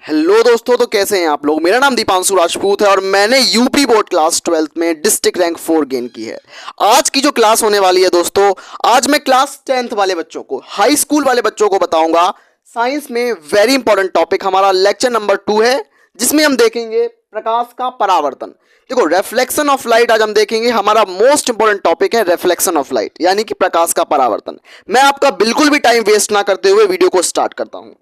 Hello दोस्तों, तो कैसे हैं आप लोग। मेरा नाम दीपांशु राजपूत है और मैंने यूपी बोर्ड क्लास 12th में डिस्ट्रिक्ट रैंक 4 गेन की है। आज की जो क्लास होने वाली है दोस्तों, आज मैं क्लास 10th वाले बच्चों को, हाई स्कूल वाले बच्चों को बताऊंगा साइंस में वेरी इंपॉर्टेंट टॉपिक। हमारा लेक्चर नंबर 2 है जिसमें हम देखेंगे प्रकाश का परावर्तन। देखो, रिफ्लेक्शन ऑफ लाइट आज हम देखेंगे। हमारा मोस्ट इंपॉर्टेंट टॉपिक है रिफ्लेक्शन ऑफ लाइट, यानी कि प्रकाश का परावर्तन। मैं आपका बिल्कुल भी टाइम वेस्ट ना करते हुए वीडियो को स्टार्ट करता हूं।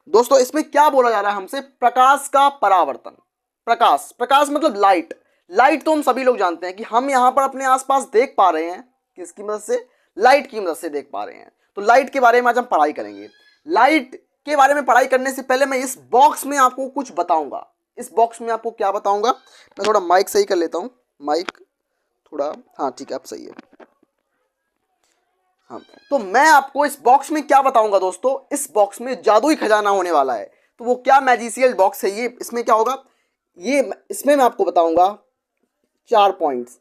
दोस्तों, इसमें क्या बोला जा रहा है हमसे, प्रकाश का परावर्तन। प्रकाश, प्रकाश मतलब लाइट। लाइट तो हम सभी लोग जानते हैं कि हम यहां पर अपने आसपास देख पा रहे हैं, किसकी मदद से, लाइट की मदद से देख पा रहे हैं। तो लाइट के बारे में आज हम पढ़ाई करेंगे। लाइट के बारे में पढ़ाई करने से पहले मैं इस बॉक्स में आपको कुछ बताऊंगा। इस बॉक्स में आपको क्या बताऊंगा, मैं थोड़ा माइक सही कर लेता हूं। माइक थोड़ा, हाँ ठीक है, अब सही है। हाँ, तो मैं आपको इस बॉक्स में क्या बताऊंगा दोस्तों, इस बॉक्स में जादुई खजाना होने वाला है। तो वो क्या मैजिशियल बॉक्स है ये, इसमें क्या होगा, ये इसमें मैं आपको बताऊंगा 4 पॉइंट्स।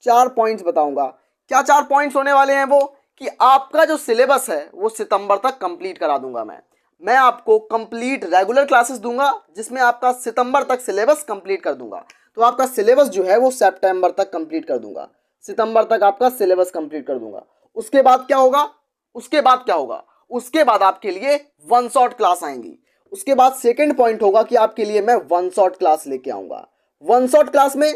4 पॉइंट्स बताऊंगा। क्या 4 पॉइंट्स होने वाले हैं वो, कि आपका जो सिलेबस है वो सितंबर तक कंप्लीट करा दूंगा। मैं आपको कंप्लीट रेगुलर क्लासेस दूंगा जिसमें आपका सितंबर तक सिलेबस कंप्लीट कर दूंगा। तो आपका सिलेबस जो है वो सितंबर तक कंप्लीट कर दूंगा। सितंबर तक आपका सिलेबस कंप्लीट कर दूंगा। उसके बाद क्या होगा, उसके बाद क्या होगा, उसके बाद आपके लिए वन शॉट क्लास आएंगी। उसके बाद सेकंड पॉइंट होगा कि आपके लिए मैं वन शॉट क्लास लेके आऊंगा। वन शॉट क्लास में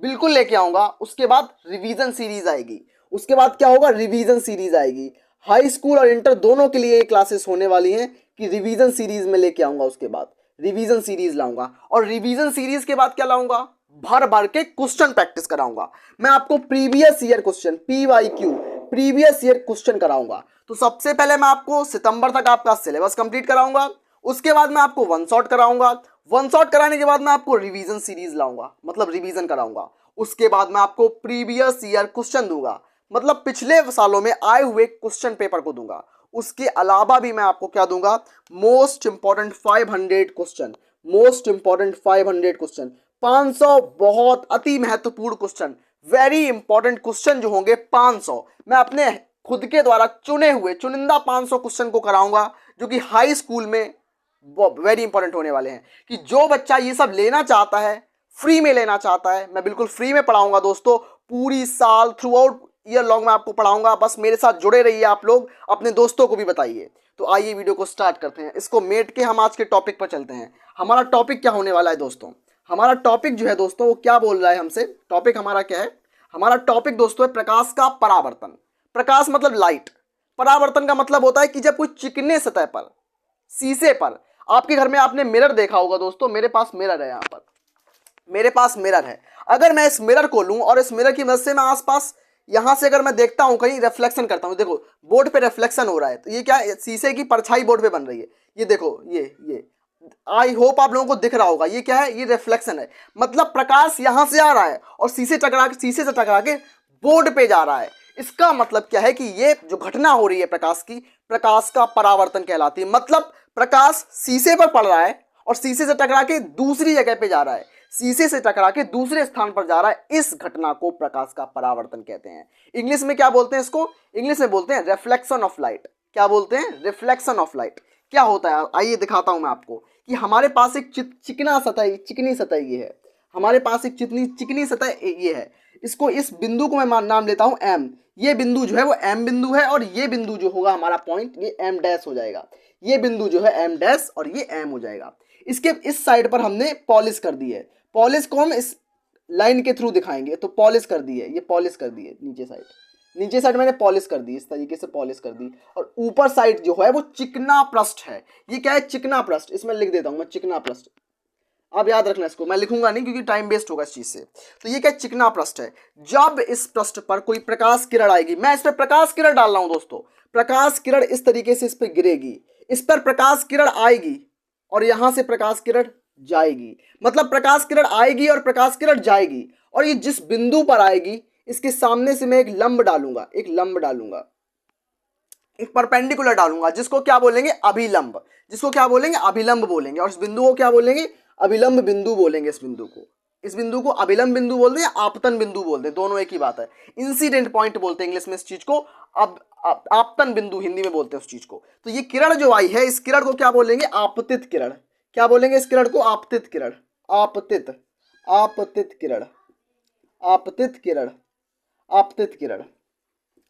बिल्कुल लेके आऊंगा। उसके बाद रिवीजन सीरीज आएगी। उसके बाद क्या होगा, रिवीजन सीरीज आएगी। हाई स्कूल और इंटर दोनों के लिए ये क्लासेस होने वाली हैं कि रिवीजन सीरीज में लेके आऊंगा। उसके बाद रिवीजन सीरीज लाऊंगा और रिवीजन सीरीज के बाद क्या लाऊंगा, भर भर के क्वेश्चन प्रैक्टिस कराऊंगा। मैं आपको previous year question, PYQ, previous year question कराऊंगा। तो सबसे पहले मैं आपको सितंबर तक आपका सिलेबस कंप्लीट कराऊंगा। उसके बाद मैं आपको वन शॉट कराऊंगा। वन शॉट कराने के बाद मैं आपको रिवीजन सीरीज लाऊंगा, मतलब रिवीजन कराऊंगा। उसके बाद मैं आपको प्रीवियस ईयर क्वेश्चन दूंगा, मतलब पिछले सालों में आए हुए क्वेश्चन पेपर को दूंगा। उसके अलावा भी मैं आपको क्या दूंगा, most important 500 question. Most important 500 question, 500 बहुत अति महत्वपूर्ण क्वेश्चन, वेरी इंपॉर्टेंट क्वेश्चन जो होंगे 500, मैं अपने खुद के द्वारा चुने हुए चुनिंदा 500 क्वेश्चन को कराऊंगा, जो कि हाई स्कूल में वेरी इंपॉर्टेंट होने वाले हैं। कि जो बच्चा ये सब लेना चाहता है, फ्री में लेना चाहता है, मैं बिल्कुल फ्री में पढ़ाऊंगा दोस्तों। पूरी साल थ्रू आउट ईयर लॉन्ग में आपको पढ़ाऊंगा। बस मेरे साथ जुड़े रहिए आप लोग, अपने दोस्तों को भी बताइए। तो आइए वीडियो को स्टार्ट करते हैं। इसको मेट के हम आज के टॉपिक पर चलते हैं। हमारा टॉपिक क्या होने वाला है दोस्तों, हमारा टॉपिक जो है दोस्तों वो क्या बोल रहा है हमसे, टॉपिक हमारा क्या है, हमारा टॉपिक दोस्तों है प्रकाश का परावर्तन। प्रकाश मतलब लाइट, परावर्तन का मतलब होता है कि जब कोई चिकने सतह पर, शीशे पर, आपके घर में आपने मिरर देखा होगा दोस्तों, मेरे पास मिरर है, यहाँ पर मेरे पास मिरर है। अगर मैं इस मिरर को लूं और इस मिरर की मदद से मैं आसपास यहां से अगर मैं देखता हूं, कहीं रिफ्लेक्शन करता हूं, देखो बोर्ड पे रिफ्लेक्शन हो रहा है, तो ये क्या है, शीशे की परछाई बोर्ड पे बन रही है। ये देखो, ये आई होप आप लोगों को दिख रहा होगा, ये क्या है, ये रिफ्लेक्शन है। मतलब प्रकाश यहां से आ रहा है और शीशे से टकरा के बोर्ड पे जा रहा है। इसका मतलब क्या है कि ये जो घटना हो रही है प्रकाश की, प्रकाश का परावर्तन कहलाती है। मतलब प्रकाश शीशे पर पड़ रहा है और शीशे से टकरा के दूसरी जगह पे जा रहा है, शीशे से टकरा के दूसरे स्थान पर जा रहा है। इस घटना को प्रकाश का परावर्तन कहते हैं। इंग्लिश में क्या बोलते हैं इसको, इंग्लिश में बोलते हैं रिफ्लेक्शन ऑफ लाइट। क्या बोलते हैं, रिफ्लेक्शन ऑफ लाइट। क्या होता है, आइए दिखाता हूं मैं आपको कि हमारे पास एक चिकनी सतह ये है। हमारे पास एक चिकनी सतह ये है। इसको, इस बिंदु को मैं नाम लेता हूं M। ये बिंदु जो है वो M बिंदु है और ये बिंदु जो होगा हमारा पॉइंट, ये M डैश हो जाएगा। ये बिंदु जो है M डैश और ये M हो जाएगा। इसके इस साइड पर हमने पॉलिश कर दी है। पॉलिश को हम इस लाइन के थ्रू दिखाएंगे, तो पॉलिश कर दी है, ये पॉलिश कर दी है। नीचे साइड मैंने पॉलिश कर दी, इस तरीके से पॉलिश कर दी। और ऊपर साइड जो है वो चिकना पृष्ठ है। ये क्या है, चिकना पृष्ठ। इसमें लिख देता हूं मैं, चिकना पृष्ठ। अब याद रखना इसको, मैं लिखूंगा नहीं क्योंकि टाइम वेस्ट होगा इस चीज से। तो ये क्या, चिकना पृष्ठ है। जब इस पृष्ठ पर कोई प्रकाश किरण आएगी, मैं इस पर प्रकाश किरण डाल रहा हूं दोस्तों, प्रकाश किरण इस तरीके से इस पर गिरेगी, इस पर प्रकाश किरण आएगी और यहां से प्रकाश किरण जाएगी। मतलब प्रकाश किरण आएगी और प्रकाश किरण जाएगी, और ये जिस बिंदु पर आएगी इसके सामने से मैं एक लंब डालूंगा, एक परपेंडिकुलर डालूंगा, जिसको क्या बोलेंगे, अभिलंब। जिसको क्या बोलेंगे, अभिलंब बोलेंगे। और इस बिंदु को क्या बोलेंगे, अभिलंब बिंदु बोलेंगे इस बिंदु को। इस बिंदु को अभिलंब बिंदु बोलते हैं, आपतन बिंदु बोलते हैं, दोनों एक ही बात है। इंसिडेंट पॉइंट बोलते हैं इंग्लिश में इस चीज को, अब आपतन बिंदु हिंदी में बोलते हैं उस चीज को। तो ये किरण जो आई है, इस किरण को क्या बोलेंगे? आपतित किरण। क्या बोलेंगे इस किरण को? आपतित किरण। आपतित, आपतित किरण, आपतित किरण, आपतित किरण,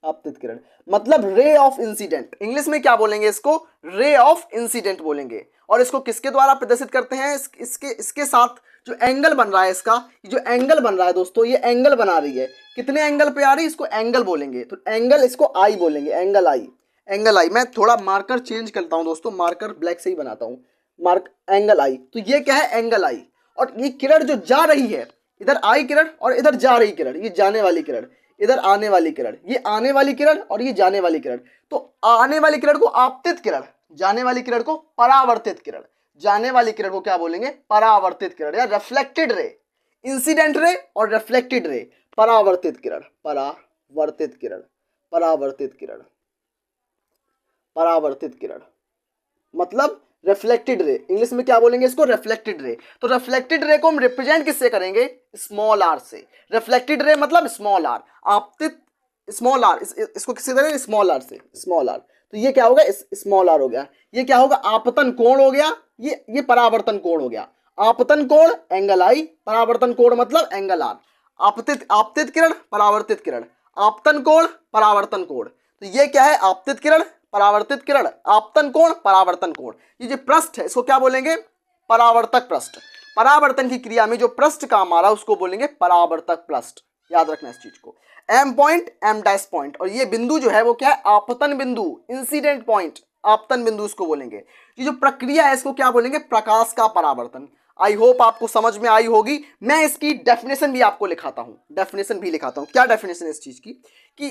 आपतित किरण मतलब रे ऑफ इंसिडेंट। इंग्लिश में क्या बोलेंगे इसको? रे ऑफ इंसिडेंट बोलेंगे। और इसको किसके द्वारा प्रदर्शित करते हैं? इसके साथ जो एंगल बन रहा है, इसका जो एंगल बन रहा है दोस्तों, ये एंगल बना रही है। कितने एंगल पे आ रही है? इसको एंगल बोलेंगे। तो एंगल, इसको आई बोलेंगे, एंगल आई, एंगल आई। मैं थोड़ा मार्कर चेंज करता हूं दोस्तों, मार्कर ब्लैक से ही बनाता हूं, मार्क एंगल आई। तो ये क्या है? एंगल आई। और ये किरण जो जा रही है, इधर आई किरण और इधर जा रही किरण, ये जाने वाली किरण, इधर आने वाली किरण, ये आने वाली किरण और ये जाने वाली किरण। तो आने वाली किरण को आपतित किरण, जाने वाली किरण को परावर्तित किरण। जाने वाली किरण को क्या बोलेंगे? परावर्तित किरण या रिफ्लेक्टेड रे। इंसिडेंट रे और रिफ्लेक्टेड रे, परावर्तित किरण, परावर्तित किरण, परावर्तित किरण, परावर्तित किरण मतलब रिफ्लेक्टेड रे। इंग्लिश में क्या बोलेंगे इसको? Reflected ray. तो रिफ्लेक्टेड रे को हम रिप्रेजेंट किससे करेंगे? स्मॉल आर से। रिफ्लेक्टेड रे मतलब स्मॉल आर, आपतित स्मॉल आर, इसको किससे करेंगे? स्मॉल आर से, स्मॉल आर। तो ये क्या होगा? स्मॉल आर हो गया। ये क्या होगा? आपतन कोण हो गया, ये परावर्तन कोण हो गया। आपतन कोण एंगल आई, परावर्तन कोण मतलब एंगल आर। आपतित, आपतित किरण, परावर्तित किरण, आपतन कोण, परावर्तन कोण। तो ये क्या है? आपतित किरण, परावर्तित किरण, आपतन कोण, परावर्तन कोण। ये जो पृष्ठ है इसको क्या बोलेंगे? परावर्तक पृष्ठ। परावर्तन की क्रिया में जो पृष्ठ काम आ रहा है उसको बोलेंगे परावर्तक पृष्ठ। याद रखना इस चीज को। M point, M dash point, और ये बिंदु जो है वो क्या है? आपतन बिंदु, इंसिडेंट पॉइंट, आपतन बिंदु इसको बोलेंगे। ये जो प्रक्रिया है इसको क्या बोलेंगे? प्रकाश का परावर्तन। आई होप आपको समझ में आई होगी। मैं इसकी डेफिनेशन भी आपको लिखाता हूं, डेफिनेशन भी लिखाता हूं। क्या डेफिनेशन है इस चीज की? कि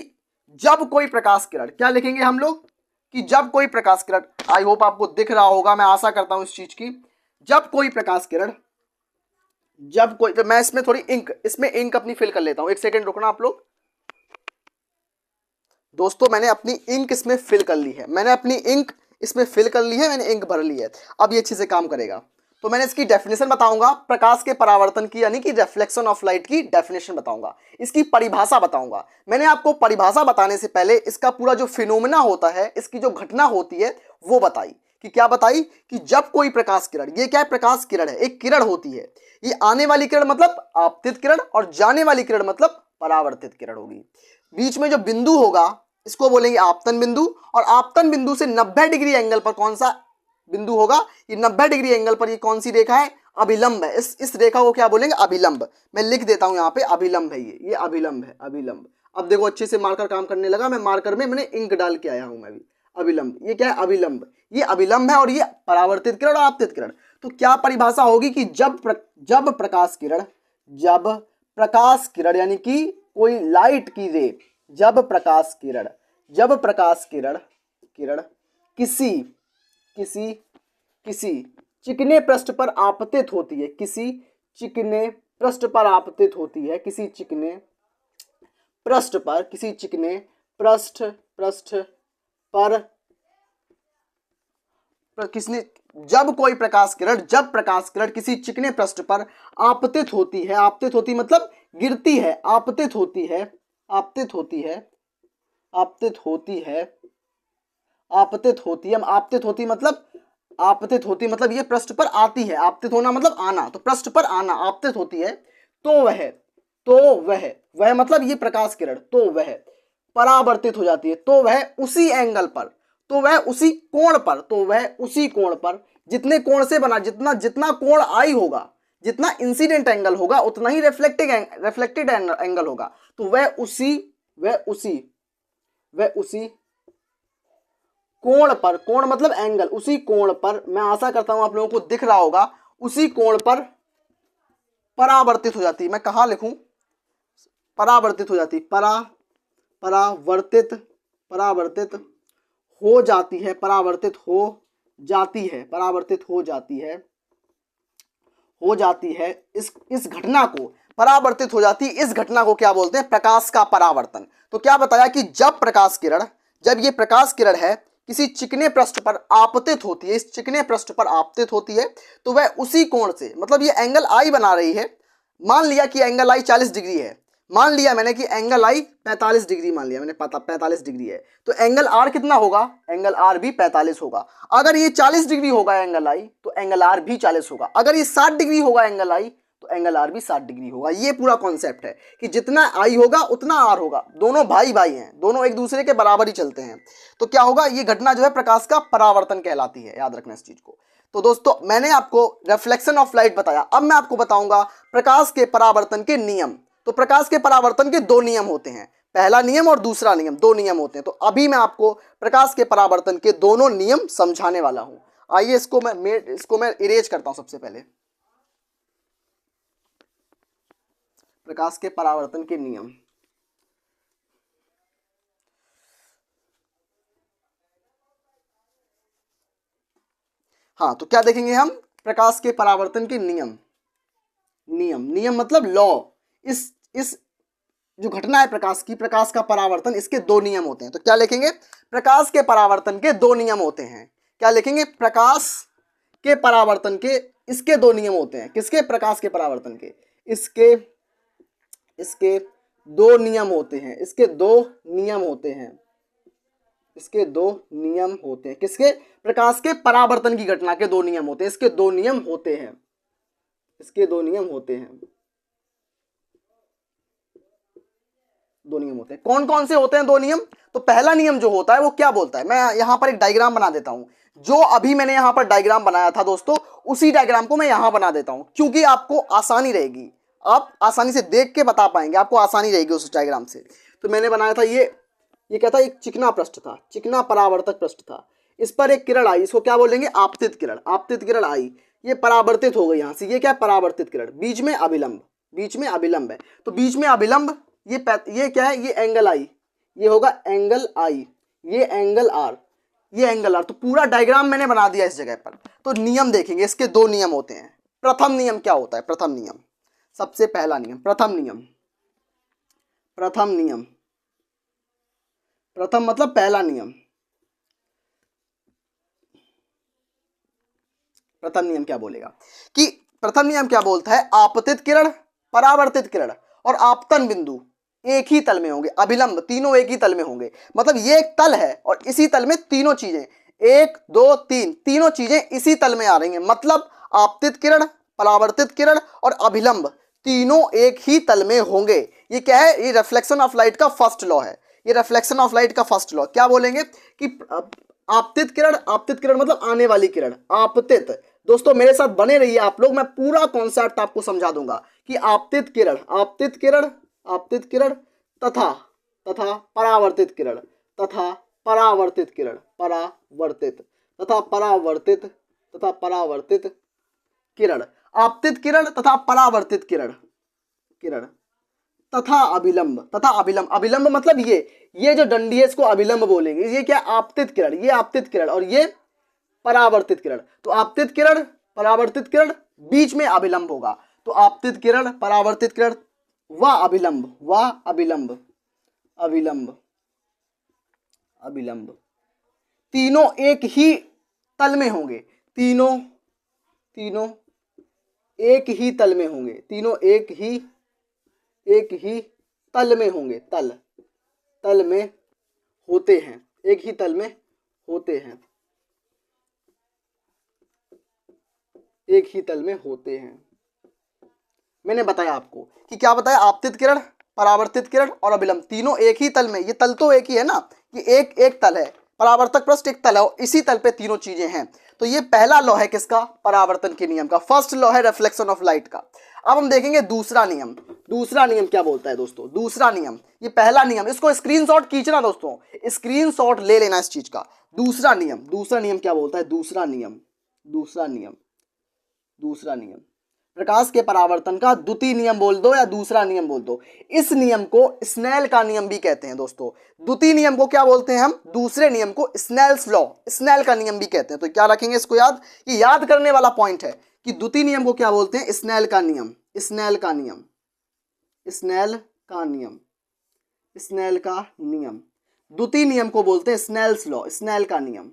जब कोई प्रकाश किरण, क्या लिखेंगे हम लोग? कि जब कोई प्रकाश किरण, आई होप आपको दिख रहा होगा, मैं आशा करता हूं इस चीज की। जब कोई प्रकाश किरण, जब कोई, तो मैं इसमें थोड़ी इंक, इसमें इंक अपनी फिल कर लेता हूं। एक सेकंड रुकना आप लोग दोस्तों, मैंने अपनी इंक इसमें फिल कर ली है, मैंने अपनी इंक इसमें फिल कर ली है, मैंने इंक भर ली है। अब ये अच्छे से काम करेगा। तो मैंने इसकी डेफिनेशन बताऊंगा, प्रकाश के परावर्तन की यानी कि रिफ्लेक्शन ऑफ लाइट की डेफिनेशन बताऊंगा, इसकी परिभाषा बताऊंगा। मैंने आपको परिभाषा बताने से पहले इसका पूरा जो फिनोमेना होता है, इसकी जो घटना होती है वो बताई। कि क्या बताई? कि जब कोई प्रकाश किरण, ये क्या है? प्रकाश किरण है, एक किरण होती है। ये आने वाली किरण मतलब आपतित किरण और जाने वाली किरण मतलब परावर्तित किरण होगी। बीच में जो बिंदु होगा इसको बोलेंगे आपतन बिंदु, और आपतन बिंदु से 90 डिग्री एंगल पर कौन सा बिंदु होगा? ये 90 डिग्री एंगल पर ये कौन सी रेखा है? अभिलंब है। इस रेखा को क्या बोलेंगे? अभिलंब। मैं लिख देता हूं यहाँ पे, अभिलंब है ये अभिलंब है, अभिलंब। अब देखो अच्छे से मार्कर काम करने लगा, मैं मार्कर में मैंने इंक डाल के आया हूं मैं भी। अभिलंब, ये क्या है? अभिलंब। ये अभिलंब है और ये परावर्तित किरण और आपतित किरण। तो क्या परिभाषा होगी? कि जब प्रकाश किरण, जब प्रकाश किरण यानी कि कोई लाइट की रे, जब प्रकाश किरण, जब प्रकाश किरण किसी चिकने पृष्ठ पर आपतित होती है, किसी चिकने पृष्ठ पर आपतित होती है, किसी चिकने पृष्ठ पर, किसी चिकने पृष्ठ पर किसने, जब कोई प्रकाश किरण, जब प्रकाश किरण किसी चिकने पृष्ठ पर आपतित होती है, आपतित होती मतलब गिरती है, आपतित होती है, आपतित होती है, आपतित होती है, आपतित होती है, आपतित होती मतलब, आपतित होती मतलब ये पृष्ठ पर आती है। आपतित होना मतलब आना, तो पृष्ठ पर आना, आपतित होती है। तो वह मतलब ये प्रकाश किरण, तो वह परावर्तित हो जाती है, तो वह उसी एंगल पर, तो वह उसी कोण पर, तो वह उसी कोण पर, जितने कोण से बना, जितना कोण आई होगा, जितना इंसिडेंट एंगल होगा उतना ही रिफ्लेक्टेड एंगल होगा। तो वह उसी कोण पर, कोण मतलब एंगल, उसी कोण पर, मैं आशा करता हूं आप लोगों को दिख रहा होगा, उसी कोण पर परावर्तित हो जाती है। मैं कहां लिखूं? परावर्तित हो जाती, परावर्तित हो जाती है, परावर्तित हो जाती है, परावर्तित हो जाती है। इस घटना को परावर्तित हो जाती है, इस घटना को क्या बोलते हैं? प्रकाश का परावर्तन। तो क्या बताया? कि जब प्रकाश किरण, जब ये प्रकाश किरण है किसी चिकने पृष्ठ पर आपतित होती है, इस चिकने पृष्ठ पर आपतित होती है, तो वह उसी कोण से, मतलब ये एंगल आई बना रही है, मान लिया कि एंगल आई 40 डिग्री है, मान लिया मैंने कि एंगल आई 45 डिग्री, मान लिया मैंने 45 डिग्री है, तो एंगल आर कितना होगा, एंगल आर भी 45 होगा। अगर ये 40 डिग्री होगा एंगल आई, तो एंगल आर भी 40 होगा। अगर ये 60 डिग्री होगा एंगल आई, तो एंगल आर भी 60 डिग्री होगा। ये पूरा कॉन्सेप्ट है कि जितना आई होगा उतना आर होगा। दोनों भाई भाई हैं, दोनों एक दूसरे के बराबर ही चलते हैं। तो क्या होगा, ये घटना जो है प्रकाश का परावर्तन कहलाती है, याद रखना इस चीज को। तो दोस्तों मैंने आपको रिफ्लेक्शन ऑफ लाइट बताया, अब मैं आपको बताऊंगा प्रकाश के परावर्तन के नियम। तो प्रकाश के परावर्तन के दो नियम होते हैं, पहला नियम और दूसरा नियम, दो नियम होते हैं। तो अभी मैं आपको प्रकाश के परावर्तन के दोनों नियम समझाने वाला हूं। आइए इसको मैं इरेज करता हूं। सबसे पहले प्रकाश के परावर्तन के नियम, हाँ तो क्या देखेंगे हम, प्रकाश के परावर्तन के नियम। नियम मतलब लॉ। इस जो घटना है प्रकाश की, प्रकाश का परावर्तन, इसके दो नियम होते हैं। तो क्या लिखेंगे, प्रकाश के परावर्तन के दो नियम होते हैं। क्या लिखेंगे, प्रकाश के परावर्तन के इसके दो नियम होते हैं। किसके, प्रकाश के परावर्तन के, इसके दो नियम होते हैं। इसके दो नियम होते हैं। इसके दो नियम होते हैं। किसके, प्रकाश के परावर्तन की घटना के दो नियम होते हैं। इसके दो नियम होते हैं। इसके दो नियम होते हैं। दो नियम होते हैं। कौन कौन से होते हैं दो नियम? तो पहला नियम जो होता है वो क्या बोलता है, मैं यहां पर एक डायग्राम बना देता हूं। जो अभी मैंने यहां पर डायग्राम बनाया था दोस्तों, उसी डायग्राम को मैं यहां बना देता हूं, क्योंकि आपको आसानी रहेगी, आप आसानी से देख के बता पाएंगे, आपको आसानी रहेगी उस डायग्राम से। तो मैंने बनाया था ये क्या था, एक चिकना पृष्ठ था, चिकना परावर्तक पृष्ठ था। इस पर एक किरण आई, इसको क्या बोलेंगे, आपतित किरण। आपतित किरण आई, ये परावर्तित हो गई यहां से, ये क्या, परावर्तित किरण। बीच में अभिलंब, बीच में अभिलंब है, तो बीच में अभिलंब, ये क्या है, ये एंगल आई, ये होगा एंगल आई, ये एंगल आर, ये एंगल आर। तो पूरा डायग्राम मैंने बना दिया इस जगह पर। तो नियम देखेंगे, इसके दो नियम होते हैं। प्रथम नियम क्या होता है, प्रथम नियम, सबसे पहला नियम, प्रथम नियम। प्रथम नियम, प्रथम मतलब पहला नियम। प्रथम नियम क्या बोलेगा कि प्रथम नियम क्या बोलता है, आपतित किरण, परावर्तित किरण और आपतन बिंदु एक ही तल में होंगे, अभिलंब तीनों एक ही तल में होंगे। मतलब ये एक तल है और इसी तल में तीनों चीजें, एक दो तीन, तीनों चीजें इसी तल में आ रही हैं। मतलब आपतित किरण, परावर्तित किरण और अभिलंब तीनों एक ही तल में होंगे। ये क्या है, ये रिफ्लेक्शन ऑफ लाइट का फर्स्ट लॉ है। ये रिफ्लेक्शन ऑफ लाइट का फर्स्ट लॉ क्या बोलेंगे कि आपतित किरण, आपतित किरण मतलब आने वाली किरण, आपतित। दोस्तों मेरे साथ बने रहिए आप लोग, मैं पूरा कॉन्सेप्ट आपको समझा दूंगा कि आपतित किरण, आपतित किरण, आपतित किरण तथा परावर्तित किरण, तथा परावर्तित किरण, परावर्तित तथा परावर्तित किरण, आपतित किरण तथा परावर्तित किरण, तथा अभिलंब, अभिलंब मतलब ये जो डंडी है इसको अभिलंब बोलेंगे। ये क्या, आपतित किरण, ये आपतित किरण और ये परावर्तित किरण। तो आपतित किरण, परावर्तित किरण, बीच में अभिलंब होगा। तो आपतित किरण, परावर्तित किरण व अभिलंब, अभिलंब तीनों एक ही तल में होंगे। तीनों एक ही तल में होंगे, तीनों एक ही तल में होंगे, तल में होते हैं, एक ही तल में होते हैं, एक ही तल में होते हैं। मैंने बताया आपको कि क्या बताया, आपतित किरण, परावर्तित किरण और अभिलंब तीनों एक ही तल में। ये तल तो एक ही है ना, ये एक तल है, परावर्तक पृष्ठ एक तल है, इसी तल पे तीनों चीजें हैं। तो ये पहला लॉ है किसका, परावर्तन के नियम का, फर्स्ट लॉ है रिफ्लेक्शन ऑफ लाइट का। अब हम देखेंगे दूसरा नियम। दूसरा नियम क्या बोलता है दोस्तों, दूसरा नियम, ये पहला नियम, इसको स्क्रीनशॉट खींचना दोस्तों, स्क्रीनशॉट ले लेना इस चीज का। दूसरा नियम क्या बोलता है, दूसरा नियम प्रकाश के परावर्तन का द्वितीय नियम बोल दो या दूसरा नियम बोल दो। इस नियम को स्नेल का नियम भी कहते हैं दोस्तों। द्वितीय नियम को क्या बोलते हैं हम, दूसरे नियम को स्नेल्स लॉ, स्नेल का नियम भी कहते हैं। तो क्या रखेंगे इसको याद, ये याद करने वाला पॉइंट है कि द्वितीय नियम को क्या बोलते हैं, स्नेल का नियम, स्नेल का नियम, स्नेल का नियम, स्नेल का नियम। द्वितीय नियम को बोलते हैं स्नेल्स लॉ, स्नेल का नियम,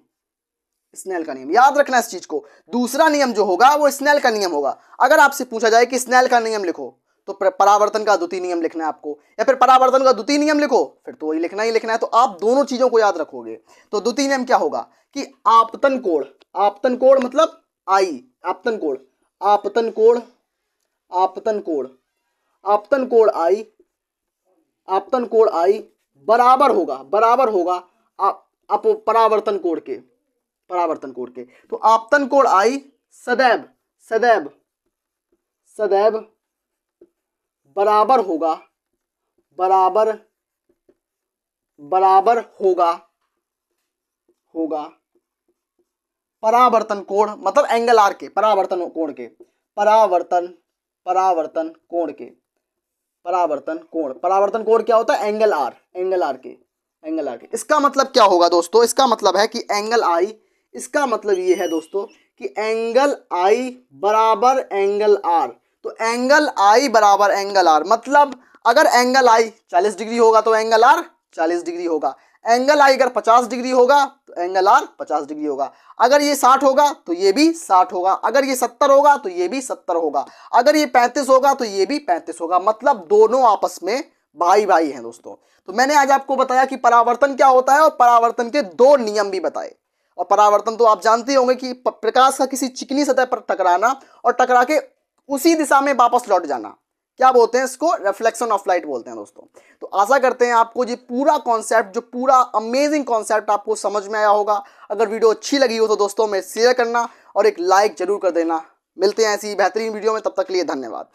स्नेल का नियम। याद रखना इस चीज को, दूसरा नियम जो होगा वो स्नेल का नियम होगा। अगर आपसे पूछा जाए कि स्नेल का नियम लिखो, तो परावर्तन का द्वितीय नियम लिखना है आपको, या फिर परावर्तन का द्वितीय नियम लिखो, फिर तो वही लिखना ही लिखना है। तो आप दोनों चीजों को याद रखोगे। तो द्वितीय नियम क्या होगा कि आपतन कोण, आपतन कोण मतलब आई, आपतन कोण, आपतन कोण, आपतन कोण, आपतन कोण आई, आपतन कोण आई बराबर होगा, बराबर होगा आप परावर्तन कोण के, परावर्तन कोण के। तो आपतन कोण आई सदैव, सदैव, सदैव बराबर होगा, बराबर, बराबर होगा, होगा परावर्तन कोण मतलब एंगल आर के, परावर्तन कोण के, परावर्तन, परावर्तन कोण के, परावर्तन कोण, परावर्तन कोण क्या होता है? एंगल आर, एंगल आर के, एंगल आर के। इसका मतलब क्या होगा दोस्तों? इसका मतलब है कि एंगल आई, इसका मतलब ये है दोस्तों कि एंगल आई बराबर एंगल आर। तो एंगल आई बराबर एंगल आर मतलब अगर एंगल आई 40 डिग्री होगा तो एंगल आर 40 डिग्री होगा। एंगल आई अगर 50 डिग्री होगा तो एंगल आर 50 डिग्री होगा। अगर ये 60 होगा तो ये भी 60 होगा। अगर ये 70 होगा तो ये भी 70 होगा। अगर ये 35 होगा तो ये भी 35 होगा। मतलब दोनों आपस में भाई भाई हैं दोस्तों। तो मैंने आज आपको बताया कि परावर्तन क्या होता है और परावर्तन के दो नियम भी बताए। और परावर्तन तो आप जानते होंगे कि प्रकाश का किसी चिकनी सतह पर टकराना और टकरा के उसी दिशा में वापस लौट जाना, क्या बोलते हैं इसको? रिफ्लेक्शन ऑफ लाइट बोलते हैं दोस्तों। तो आशा करते हैं आपको ये पूरा कॉन्सेप्ट, जो पूरा अमेजिंग कॉन्सेप्ट आपको समझ में आया होगा। अगर वीडियो अच्छी लगी हो तो दोस्तों में शेयर करना और एक लाइक जरूर कर देना। मिलते हैं ऐसी बेहतरीन वीडियो में, तब तक के लिए धन्यवाद।